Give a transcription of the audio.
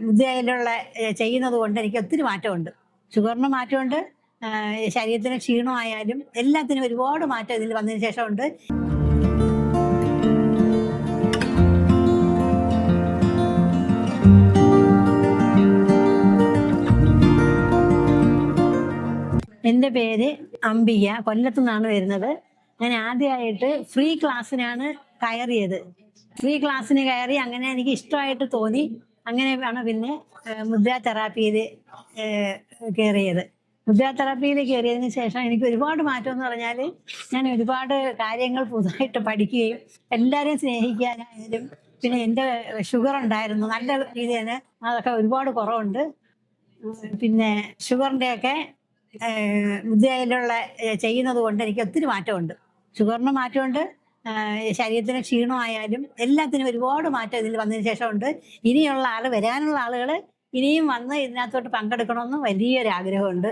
മുദ്രയിലുള്ള ചെയ്യുന്നത് കൊണ്ട് എനിക്ക് ഒത്തിരി മാറ്റമുണ്ട്. ഷുഗറിന് മാറ്റമുണ്ട്, ശരീരത്തിന് ക്ഷീണമായാലും എല്ലാത്തിനും ഒരുപാട് മാറ്റം ഇതിൽ വന്നതിന് ശേഷമുണ്ട്. എൻ്റെ പേര് അംബിക, കൊല്ലത്തു നിന്നാണ് വരുന്നത്. ഞാൻ ആദ്യമായിട്ട് ഫ്രീ ക്ലാസ്സിനാണ് കയറിയത്. ഫ്രീ ക്ലാസ്സിന് കയറി അങ്ങനെ എനിക്ക് ഇഷ്ടമായിട്ട് തോന്നി. അങ്ങനെയാണ് പിന്നെ മുദ്ര തെറാപ്പിയിൽ കയറിയത്. മുദ്ര തെറാപ്പിയിൽ കയറിയതിന് ശേഷം എനിക്ക് ഒരുപാട് മാറ്റം എന്ന് പറഞ്ഞാൽ ഞാൻ ഒരുപാട് കാര്യങ്ങൾ പുതുതായിട്ട് പഠിക്കുകയും എല്ലാവരെയും സ്നേഹിക്കാനായാലും, പിന്നെ എൻ്റെ ഷുഗർ ഉണ്ടായിരുന്നു നല്ല രീതിയിൽ, അതൊക്കെ ഒരുപാട് കുറവുണ്ട്. പിന്നെ ഷുഗറിൻ്റെയൊക്കെ മുദ്രയിലുള്ള ചെയ്യുന്നത് കൊണ്ട് എനിക്ക് ഒത്തിരി മാറ്റമുണ്ട്. ഷുഗറിന് മാറ്റമുണ്ട്, ശരീരത്തിന് ക്ഷീണമായാലും എല്ലാത്തിനും ഒരുപാട് മാറ്റം ഇതിൽ വന്നതിന് ശേഷമുണ്ട്. ഇനിയുള്ള വരാനുള്ള ആളുകൾ ഇനിയും വന്ന് ഇതിനകത്തോട്ട് പങ്കെടുക്കണമെന്ന് വലിയൊരു ആഗ്രഹമുണ്ട്.